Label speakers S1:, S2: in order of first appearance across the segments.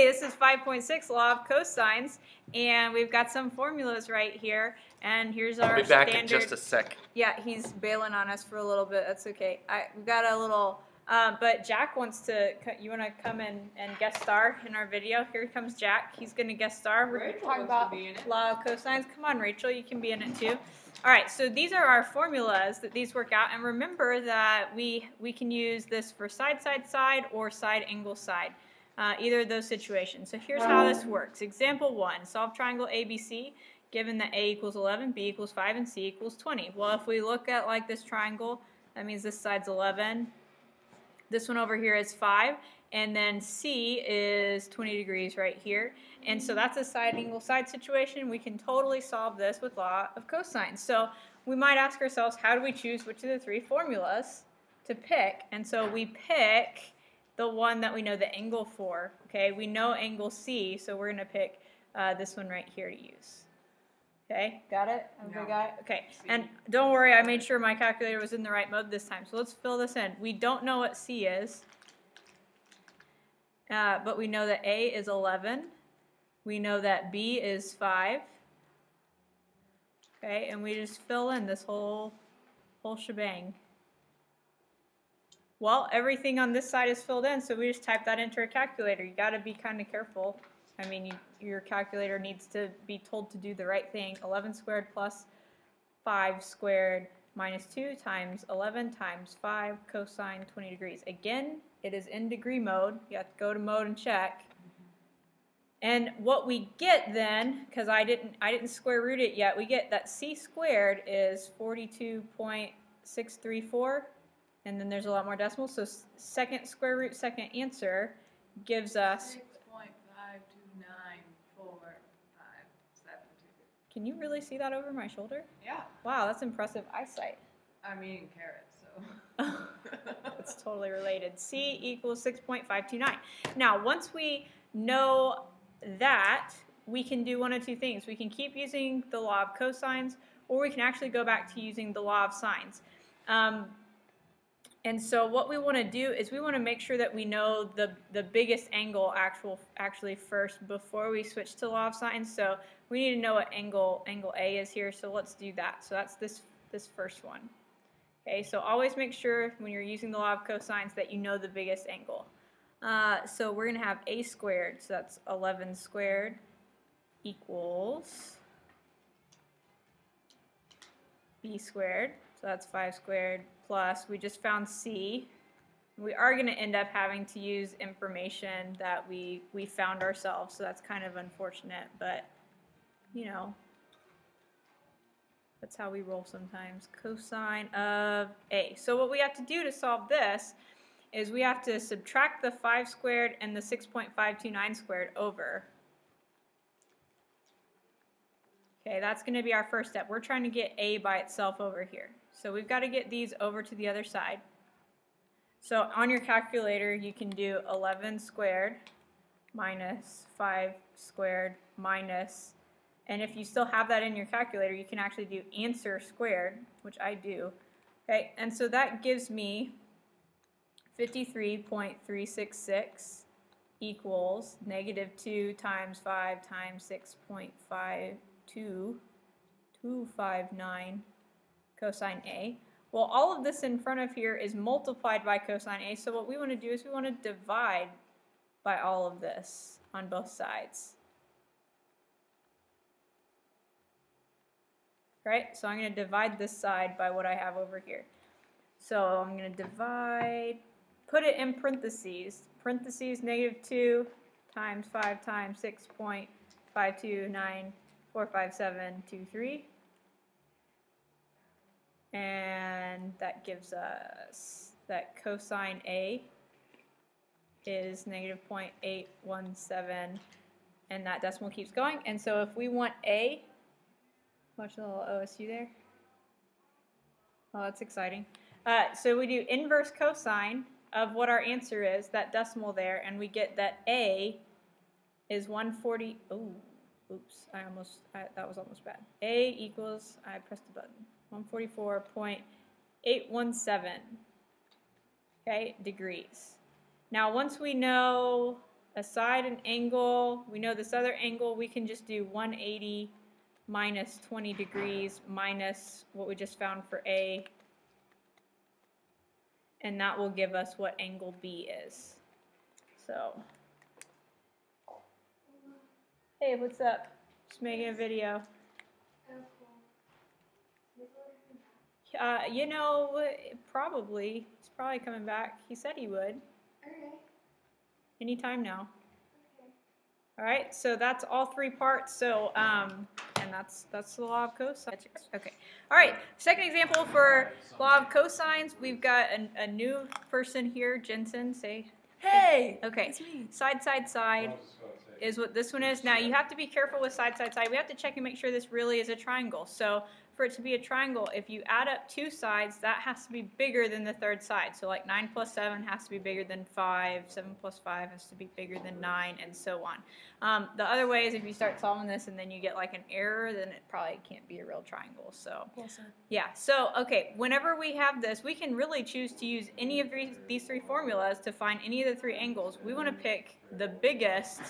S1: Hey, this is 5.6 Law of Cosines, and we've got some formulas right here. And here's our standard.
S2: I'll be back in just a sec.
S1: Yeah, he's bailing on us for a little bit. That's okay. We've got a little, but Jack wants to. You want to come in and guest star in our video? Here comes Jack. He's going to guest star. We're talking about Law of Cosines. Come on, Rachel, you can be in it too. All right, so these are our formulas that these work out, and remember that we can use this for side, or side, angle, side. Either of those situations. So here's how this works. Example 1, solve triangle ABC, given that A equals 11, B equals 5, and C equals 20. Well, if we look at like this triangle, that means this side's 11, this one over here is 5, and then C is 20 degrees right here. And so that's a side angle side situation. We can totally solve this with law of cosines. So we might ask ourselves, how do we choose which of the three formulas to pick? And so we pick the one that we know the angle for. Okay, we know angle C, so we're going to pick this one right here to use. Okay, got it? Everybody got it? Okay, and don't worry, I made sure my calculator was in the right mode this time, so let's fill this in. We don't know what C is, but we know that A is 11. We know that B is 5. Okay, and we just fill in this whole shebang. Well, everything on this side is filled in, so we just type that into a calculator. You got to be kind of careful. I mean, your calculator needs to be told to do the right thing. 11 squared plus 5 squared minus 2 times 11 times 5 cosine 20 degrees. Again, it is in degree mode. You have to go to mode and check. And what we get then, because I didn't square root it yet, we get that C squared is 42.634. And then there's a lot more decimals, so second square root, second answer gives us 6.529457. Can you really see that over my shoulder?
S3: Yeah.
S1: Wow, that's impressive eyesight.
S3: I'm eating carrots, so.
S1: That's totally related. C equals 6.529. Now, once we know that, we can do one of two things. We can keep using the law of cosines, or we can actually go back to using the law of sines. And so what we want to do is we want to make sure that we know the biggest angle actually first before we switch to law of sines. So we need to know what angle A is here, so let's do that. So that's this first one. Okay, so always make sure when you're using the law of cosines that you know the biggest angle. So we're going to have A squared, so that's 11 squared equals B squared, so that's 5 squared, plus we just found C. We are going to end up having to use information that we found ourselves, so that's kind of unfortunate, but you know, that's how we roll sometimes. Cosine of A. So what we have to do to solve this is we have to subtract the 5 squared and the 6.529 squared over. Okay, that's going to be our first step. We're trying to get A by itself over here. So we've got to get these over to the other side. So on your calculator, you can do 11 squared minus 5 squared minus, and if you still have that in your calculator, you can actually do answer squared, which I do. Okay, and so that gives me 53.366 equals negative 2 times 5 times 6.52259 cosine A. Well, all of this in front of here is multiplied by cosine A, so what we want to do is we want to divide by all of this on both sides. Right? So I'm going to divide this side by what I have over here. So I'm going to divide, put it in parentheses, negative 2 times 5 times 6.529457323. And that gives us that cosine A is negative 0.817, and that decimal keeps going. And so if we want A, watch the little OSU there. Oh, that's exciting. So we do inverse cosine of what our answer is, that decimal there, and we get that A is 140. Oh, oops! That was almost bad. A equals, I pressed the button. 144.817. Okay, degrees. Now, once we know aside an angle, we know this other angle, we can just do 180 minus 20 degrees minus what we just found for A, and that will give us what angle B is. So, hey, what's up? Just making a video. You know, probably. He's probably coming back. He said he would.
S2: Okay.
S1: Anytime now.
S2: Okay.
S1: All right, so that's all 3 parts. So, and that's the law of cosines. Okay. All right, second example for law of cosines. We've got a new person here, Jensen. Say,
S3: Hey!
S1: okay.
S3: It's me.
S1: Side, side, side is what this one is. Now, you have to be careful with side, side, side. We have to check and make sure this really is a triangle. So, for it to be a triangle, if you add up 2 sides, that has to be bigger than the third side. So like 9 plus 7 has to be bigger than 5, 7 plus 5 has to be bigger than 9, and so on. The other way is if you start solving this and then you get like an error, then it probably can't be a real triangle. So yeah, so okay, whenever we have this, we can really choose to use any of these 3 formulas to find any of the 3 angles. We want to pick the biggest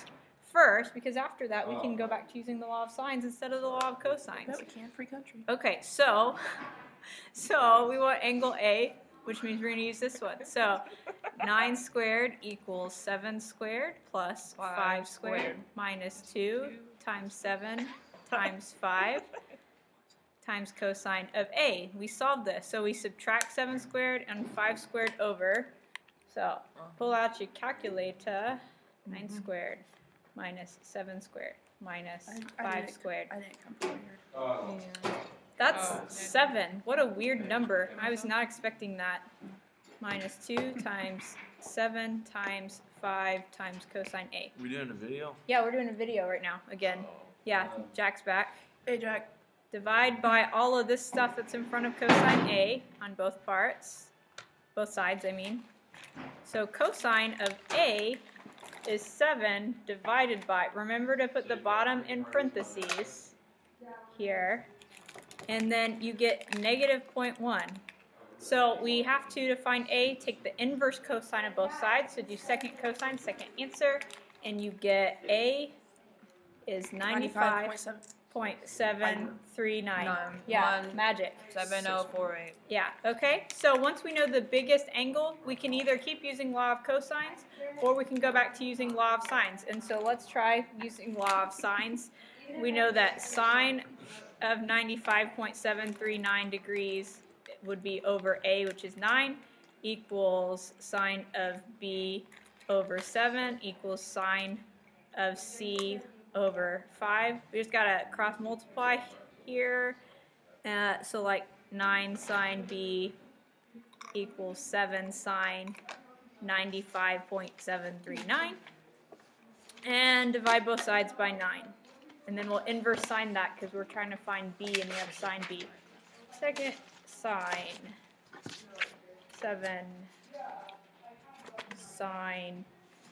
S1: first, because after that we can go back to using the law of sines instead of the law of cosines.
S3: No, we can't. Free country.
S1: Okay, so we want angle A, which means we're going to use this one. So 9 squared equals 7 squared plus 5 squared minus 2 times 7 times 5 times cosine of A. We solved this. So we subtract 7 squared and 5 squared over. So pull out your calculator. 9 squared minus 7 squared minus 5 squared.
S3: I didn't come prepared.
S1: Yeah. That's 7. What a weird number. I was not expecting that. Minus 2 times 7 times 5 times cosine A.
S4: We doing a video?
S1: Yeah, we're doing a video right now. Again. Yeah, Jack's back.
S3: Hey, Jack.
S1: Divide by all of this stuff that's in front of cosine A on both parts. Both sides, I mean. So cosine of A is 7 divided by, remember to put the bottom in parentheses here, and then you get negative 0.1. So we have to find A, take the inverse cosine of both sides, so do second cosine, second answer, and you get A is 95.739. Yeah, magic.
S3: 7048.
S1: Yeah, okay. So once we know the biggest angle, we can either keep using law of cosines or we can go back to using law of sines. And so let's try using law of sines. We know that sine of 95.739 degrees would be over A, which is 9, equals sine of B over 7 equals sine of C over 5. We just got to cross multiply here. So like 9 sine B equals 7 sine 95.739. And divide both sides by 9. And then we'll inverse sine that because we're trying to find B and we have sine B. Second sine 7 sine,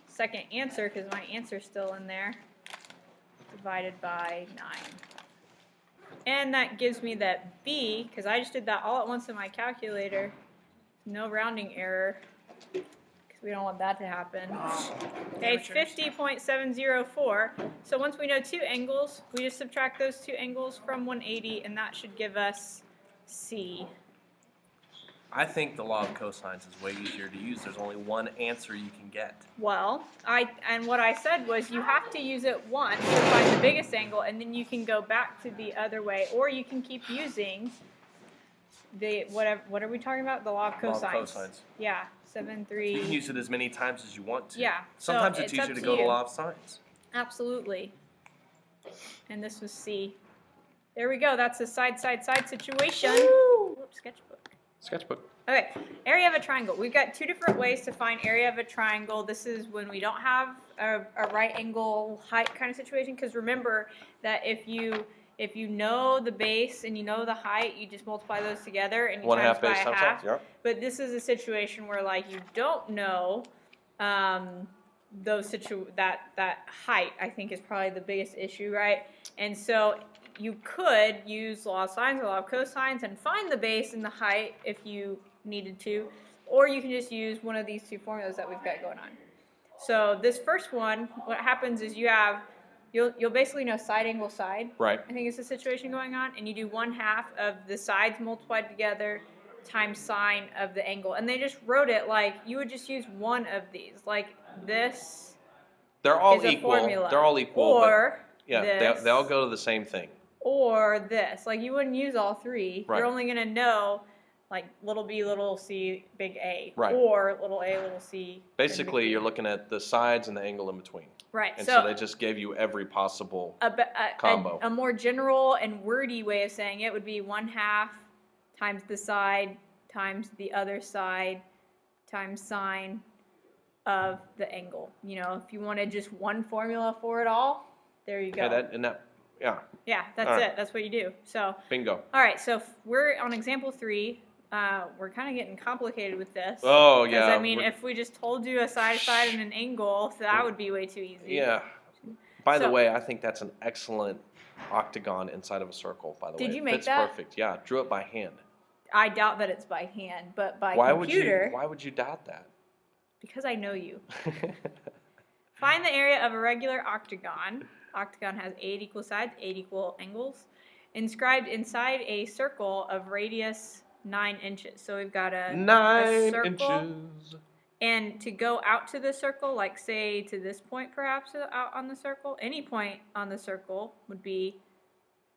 S1: second answer because my answer's still in there, divided by 9. And that gives me that B, because I just did that all at once in my calculator, no rounding error, because we don't want that to happen. Okay, 50.704. So once we know 2 angles, we just subtract those 2 angles from 180, and that should give us C.
S4: I think the law of cosines is way easier to use. There's only one answer you can get.
S1: Well, what I said was you have to use it once to find the biggest angle, and then you can go back to the other way, or you can keep using the what are we talking about? The law of cosines.
S4: Law of cosines.
S1: Yeah, 7, 3.
S4: You can use it as many times as you want to.
S1: Yeah.
S4: Sometimes
S1: so
S4: it's
S1: up
S4: easier to go to
S1: you.
S4: law of sines.
S1: Absolutely. And this was C. There we go. That's a side situation.
S3: Woo!
S1: Whoops, sketchbook.
S5: Sketchbook.
S1: Okay, area of a triangle. We've got 2 different ways to find area of a triangle. This is when we don't have a right angle height kind of situation, because remember that if you know the base and you know the height, you just multiply those together and you times by a half.
S5: Yeah.
S1: But this is a situation where like you don't know that height, I think, is probably the biggest issue, right? And so you could use law of sines or law of cosines and find the base and the height if you needed to, or you can just use one of these 2 formulas that we've got going on. So this first one, what happens is you'll basically know side angle side.
S4: Right.
S1: I think it's the situation going on, and you do 1/2 of the sides multiplied together times sine of the angle, and they just wrote it like you would just use one of these, like this.
S4: They're all
S1: is a
S4: equal.
S1: formula.
S4: They're all equal.
S1: Or
S4: yeah,
S1: this,
S4: they all go to the same thing.
S1: Or this, like you wouldn't use all three.
S4: Right.
S1: You're only gonna know like little b, little c, big A,
S4: right.
S1: or little a, little c.
S4: Basically, you're looking at the sides and the angle in between.
S1: Right.
S4: And so they just gave you every possible combo.
S1: A more general and wordy way of saying it would be 1/2 times the side times the other side times sine of the angle. You know, if you wanted just one formula for it all, there you go.
S4: Yeah.
S1: Yeah, that's it. That's what you do. So.
S4: Bingo.
S1: All right, so we're on example 3. We're kind of getting complicated with this.
S4: Oh, yeah.
S1: Because, I mean, if we just told you a side and an angle, that would be way too easy.
S4: Yeah. By the way, I think that's an excellent octagon inside of a circle, by the way.
S1: Did you make
S4: fits
S1: that?
S4: Perfect. Yeah, drew it by hand.
S1: I doubt that it's by hand, but by
S4: computer. Why would you doubt that?
S1: Because I know you. Find the area of a regular octagon. Octagon has 8 equal sides, 8 equal angles, inscribed inside a circle of radius 9 inches. So we've got a
S4: 9
S1: circle,
S4: inches.
S1: And to go out to the circle, like say to this point perhaps out on the circle, any point on the circle would be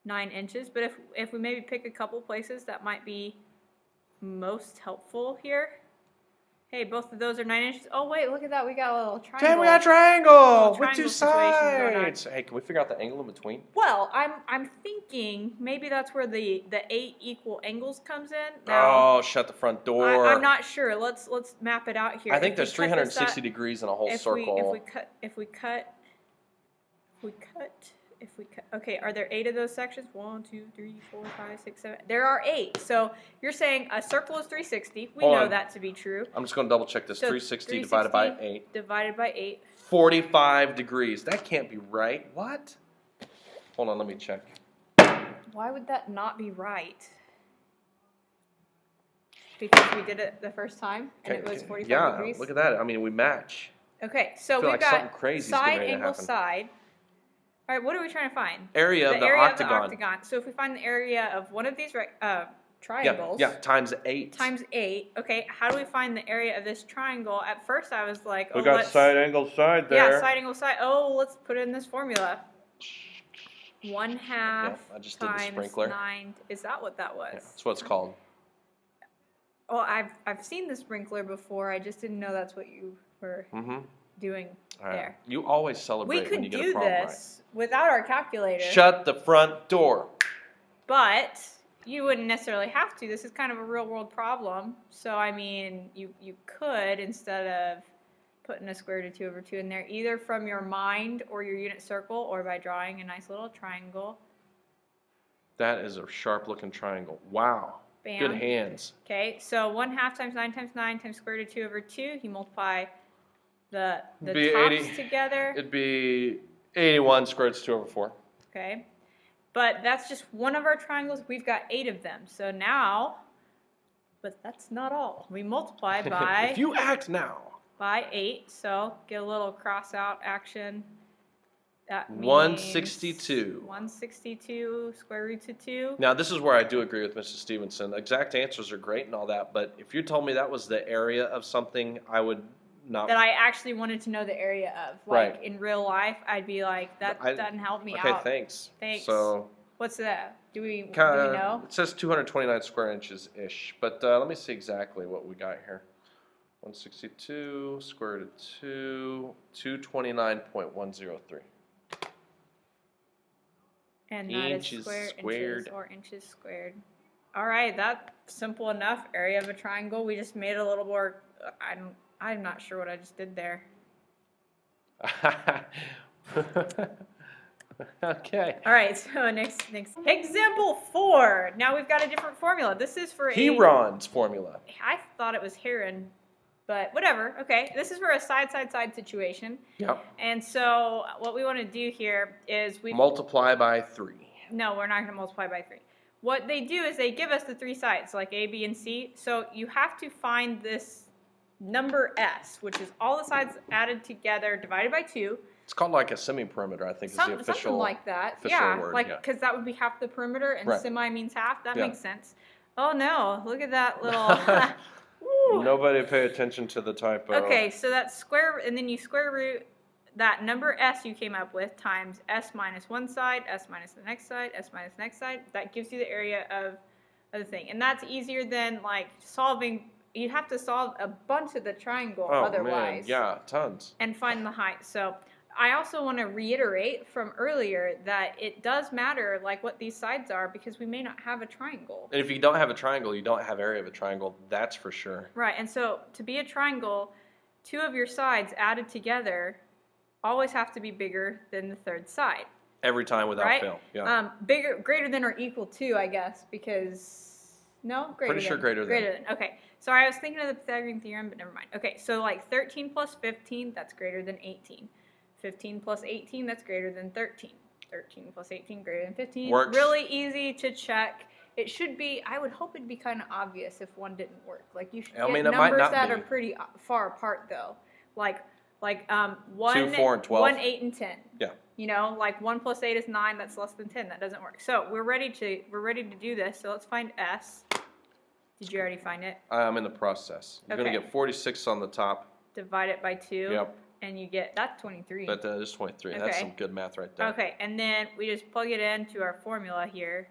S1: 9 inches. But if we maybe pick a couple places that might be most helpful here. Hey, both of those are 9 inches. Oh wait, look at that. We got a little triangle.
S4: Damn, we got a triangle with
S1: triangle
S4: 2 sides. Hey, can we figure out the angle in between?
S1: Well, I'm thinking maybe that's where the 8 equal angles comes in. Now,
S4: Shut the front door.
S1: I'm not sure. Let's map it out here.
S4: I think there's 360 degrees in a whole circle.
S1: If we cut. Okay, are there 8 of those sections? 1, 2, 3, 4, 5, 6, 7. There are 8. So you're saying a circle is 360. We know that to be true.
S4: I'm just going to double check this. So 360 divided by 8.
S1: Divided by 8.
S4: 45 degrees. That can't be right. What? Hold on, let me check.
S1: Why would that not be right? Because we did it the first time and it was 45 degrees?
S4: Yeah, look at that. I mean, we match.
S1: Okay, so we've got side angle side. All right, what are we trying to find?
S4: Area of the octagon.
S1: So if we find the area of one of these triangles.
S4: Yeah, times 8.
S1: Times 8. Okay, how do we find the area of this triangle? At first I was like,
S4: we got side angle side there.
S1: Yeah, side angle side. Oh, let's put it in this formula. 1/2
S4: I just did the sprinkler.
S1: 9. Is that what that was?
S4: Yeah, that's what it's called.
S1: Oh, I've seen the sprinkler before. I just didn't know that's what you were doing there.
S4: You always celebrate when you get a problem right.
S1: We could do this without our calculator.
S4: Shut the front door.
S1: But you wouldn't necessarily have to. This is kind of a real world problem. So, I mean, you could, instead of putting a square root of 2/2 in there, either from your mind or your unit circle or by drawing a nice little triangle.
S4: That is a sharp looking triangle. Wow.
S1: Bam.
S4: Good hands.
S1: Okay, so 1/2 times 9 times 9 times square root of 2/2. You multiply the tops together.
S4: It'd be 81 squared root of 2/4.
S1: Okay, but that's just one of our triangles. We've got 8 of them. So now, but that's not all. We multiply by.
S4: If you act now.
S1: By 8. So get a little cross out action. That means
S4: 162.
S1: 162 square root of 2.
S4: Now, this is where I do agree with Mrs. Stevenson. Exact answers are great and all that, but if you told me that was the area of something, I would not.
S1: That I actually wanted to know the area of. Like in real life, I'd be like, that doesn't help me out.
S4: Okay, thanks.
S1: Thanks.
S4: So,
S1: what's that? Do we know?
S4: It says 229 square inches-ish, but let me see exactly what we got here. 162 square root of 2, 229.103.
S1: And that is inches or inches squared. All right, that's simple enough. Area of a triangle. We just made it a little more. I'm not sure what I just did there.
S4: Okay.
S1: All right. So next example 4. Now we've got a different formula. This is for
S4: Heron's formula.
S1: I thought it was Heron. But whatever, okay. This is for a side situation.
S4: Yep.
S1: And so what we want to do here is we
S4: multiply by 3.
S1: No, we're not going to multiply by 3. What they do is they give us the 3 sides, like A, B, and C. So you have to find this number S, which is all the sides added together divided by 2.
S4: It's called like a semi-perimeter, I think, is the official.
S1: Something like that.
S4: Official
S1: Yeah,
S4: word,
S1: like
S4: yeah.
S1: because that would be half the perimeter, and
S4: Right.
S1: semi means half. That
S4: Yeah.
S1: makes sense. Oh no! Look at that little. Woo.
S4: Nobody pay attention to the typo.
S1: Okay, so that's square, and then you square root that number S you came up with times S minus one side, S minus the next side, S minus the next side. That gives you the area of the thing, and that's easier than like solving. You have to solve a bunch of the triangle otherwise.
S4: Man. Yeah, tons.
S1: And find the height. So I also want to reiterate from earlier that it does matter like what these sides are because we may not have a triangle.
S4: And if you don't have a triangle, you don't have area of a triangle. That's for sure.
S1: Right, and so to be a triangle, 2 of your sides added together always have to be bigger than the third side.
S4: Every time without fail. Yeah.
S1: Bigger, greater than or equal to, I guess, because no, greater
S4: Pretty
S1: than.
S4: sure greater than.
S1: Okay, sorry, I was thinking of the Pythagorean theorem, but never mind. Okay, so like 13 plus 15, that's greater than 18. 15 plus 18, that's greater than 13. 13 plus 18, greater than 15.
S4: Works.
S1: Really easy to check. It should be, I would hope it'd be kind of obvious if one didn't work. Like you should get numbers that are pretty far apart though. Like 1,
S4: 2, 4, and 12.
S1: 1, 8, and 10.
S4: Yeah.
S1: You know, like 1 plus 8 is 9, that's less than 10. That doesn't work. So we're ready to do this. So let's find S. Did you already find it?
S4: I'm in the process. You're going to
S1: Okay.
S4: get 46 on the top.
S1: Divide it by 2.
S4: Yep.
S1: And you get, that's 23.
S4: That is 23.
S1: Okay.
S4: That's some good math right there.
S1: Okay, and then we just plug it into our formula here.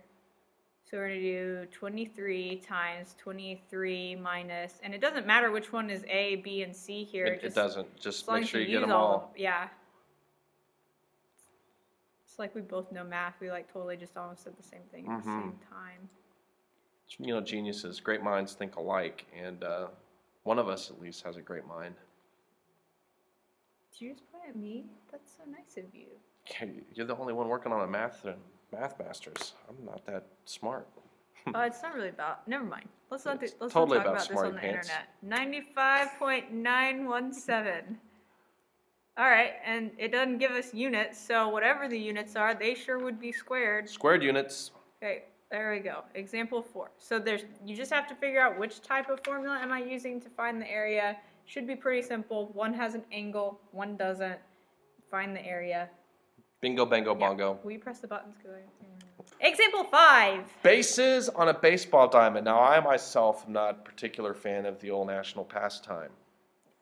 S1: So we're going to do 23 times 23 minus, and it doesn't matter which one is A, B, and C here.
S4: It doesn't. Just
S1: as long
S4: make
S1: as
S4: sure you get
S1: use
S4: them all.
S1: yeah. It's like we both know math. We like totally just almost said the same thing at the same time.
S4: You know, geniuses, great minds think alike, and one of us at least has a great mind.
S1: Did you just point at me? That's so nice of you.
S4: You're the only one working on a math masters. I'm not that smart.
S1: It's not really about. Never mind. Let's not
S4: totally
S1: talk
S4: about
S1: about this
S4: smarty
S1: on the
S4: pants.
S1: internet. 95.917. All right, and it doesn't give us units, so whatever the units are, they sure would be squared.
S4: Squared units.
S1: Okay, there we go. Example 4. So you just have to figure out which type of formula am I using to find the area. Should be pretty simple. One has an angle, one doesn't. Find the area.
S4: Bingo, bango, bongo.
S1: Will you press the buttons? Example 5.
S4: Bases on a baseball diamond. Now, I myself am not a particular fan of the old national pastime.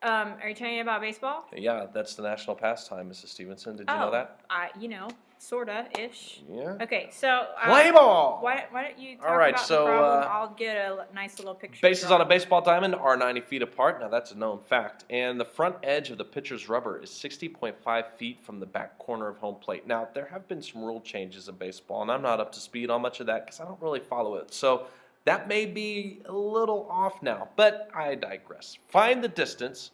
S1: Are you telling me about baseball?
S4: Yeah, that's the national pastime, Mrs. Stevenson. Did you know that?
S1: Sorta-ish.
S4: Yeah.
S1: Okay, so...
S4: Play ball!
S1: Why don't you talk
S4: All right,
S1: about
S4: so,
S1: the problem? I'll get a nice little picture.
S4: Bases on a baseball diamond are 90 feet apart. Now, that's a known fact. And the front edge of the pitcher's rubber is 60.5 feet from the back corner of home plate. Now, there have been some rule changes in baseball, and I'm not up to speed on much of that because I don't really follow it. So that may be a little off now, but I digress. Find the distance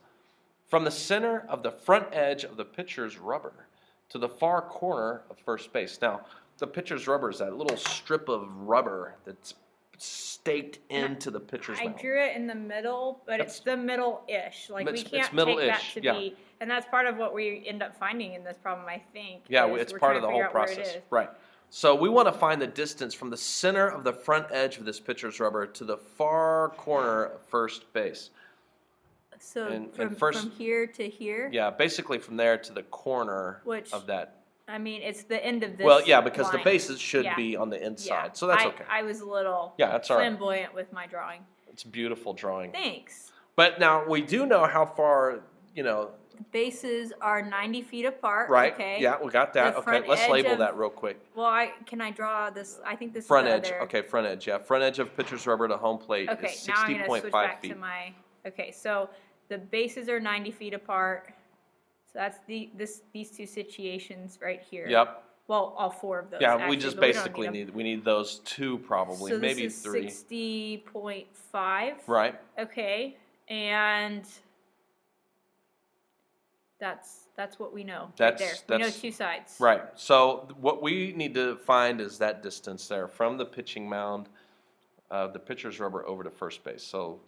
S4: from the center of the front edge of the pitcher's rubber to the far corner of first base. Now, the pitcher's rubber is that little strip of rubber that's staked into the pitcher's
S1: I
S4: mouth.
S1: drew it in the middle, but it's the middle-ish. Like, we can't take that to be... And that's part of what we end up finding in this problem, I think.
S4: Yeah, it's part of the whole process. Right. So we want to find the distance from the center of the front edge of this pitcher's rubber to the far corner of first base.
S1: So from here to here?
S4: Yeah, basically from there to the corner of that.
S1: I mean, it's the end of this
S4: Well, yeah, because
S1: line.
S4: the bases should be on the inside,
S1: Yeah.
S4: so that's okay.
S1: I was a little
S4: that's all right.
S1: flamboyant with my drawing.
S4: It's a beautiful drawing.
S1: Thanks.
S4: But now we do know how far,
S1: Bases are 90 feet apart.
S4: Right.
S1: Okay.
S4: Yeah, we got that. Okay, let's label that real quick.
S1: Well, can I draw this? I think this
S4: front
S1: is
S4: edge. Okay, front edge. Yeah, front edge of pitcher's rubber to home plate is 60.5 feet.
S1: Okay, now I'm going to switch back to my. Okay, so the bases are 90 feet apart. So that's these two situations right here.
S4: Yep.
S1: Well, all 4 of those.
S4: Yeah,
S1: actually,
S4: we just basically need those 2 probably,
S1: so
S4: maybe
S1: this is
S4: 3.
S1: 60.5.
S4: Right.
S1: Okay, and that's what we know. Right there. We know 2 sides.
S4: Right. So what we need to find is that distance there from the pitching mound, the pitcher's rubber over to first base. So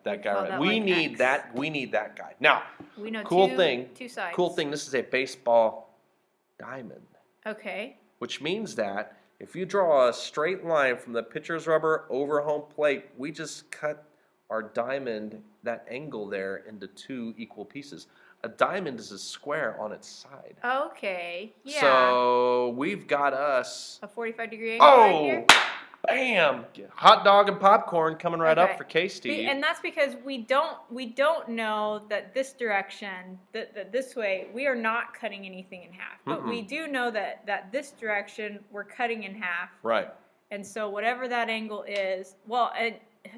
S4: that guy. Right. We need that. We need that guy. Now,
S1: we know
S4: cool
S1: 2 sides.
S4: Cool thing. This is a baseball diamond.
S1: Okay.
S4: Which means that if you draw a straight line from the pitcher's rubber over home plate, we just cut our diamond, that angle there, into two equal pieces. A diamond is a square on its side.
S1: Okay. Yeah.
S4: So we've got us
S1: a 45-degree angle right here.
S4: Bam! Hot dog and popcorn coming right up for K-Steve.
S1: And that's because we don't know that this direction, that this way, we are not cutting anything in half. But we do know that this direction, we're cutting in half.
S4: Right.
S1: And so whatever that angle is, well, and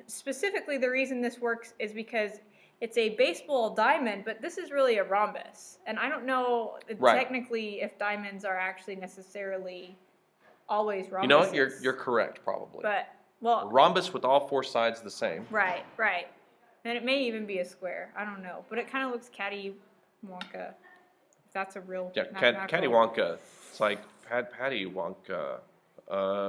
S1: specifically the reason this works is because it's a baseball diamond, but this is really a rhombus. And I don't know technically if diamonds are actually necessarily always rhombuses.
S4: You know what? You're correct, probably.
S1: But, well...
S4: A rhombus with all four sides the same.
S1: Right. And it may even be a square. I don't know. But it kind of looks catty-wonka. If that's a real...
S4: Yeah, catty-wonka. It's like Patty Wonka.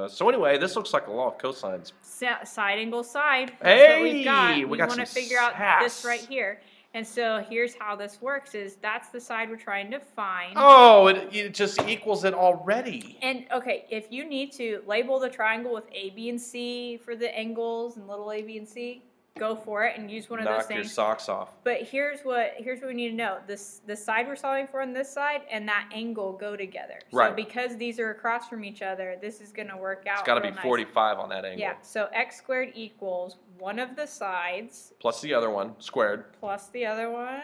S4: So anyway, this looks like a law of cosines.
S1: Side angle side.
S4: Hey!
S1: That's what we got.
S4: We got
S1: want to figure out this right here. And so here's how this works is that's the side we're trying to find.
S4: Oh, it just equals it already.
S1: And, okay, if you need to label the triangle with A, B, and C for the angles and little A, B, and C, go for it and use one of those things.
S4: Knock your socks off.
S1: But here's what we need to know. The side we're solving for on this side and that angle go together.
S4: Right.
S1: So because these are across from each other, this is going to work out.
S4: It's got to be 45 on that angle.
S1: Yeah, so x squared equals one of the sides.
S4: Plus the other one, squared.
S1: Plus the other one.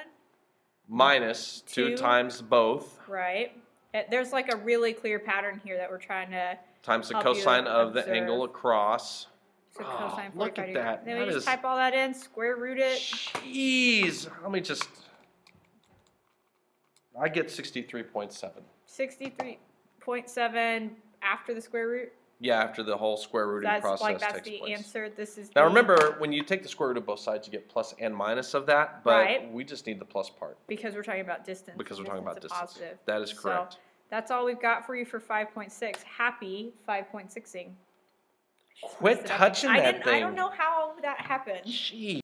S4: Minus 2 times both.
S1: Right. There's like a really clear pattern here that we're trying to
S4: times the cosine of the angle across.
S1: So cosine 45
S4: look at that.
S1: Then we just type all that in, square root it.
S4: Jeez. Let me just... I get 63.7.
S1: 63.7 after the square root?
S4: Yeah, after the whole square rooting process takes place.
S1: That's the answer. This is
S4: now remember, when you take the square root of both sides, you get plus and minus of that, but we just need the plus part.
S1: Because we're talking about distance.
S4: Because we're talking about distance.
S1: Positive.
S4: That is correct.
S1: So that's all we've got for you for 5.6. Happy 5.6ing.
S4: Quit touching that thing.
S1: I don't know how that happened.
S4: Jeez.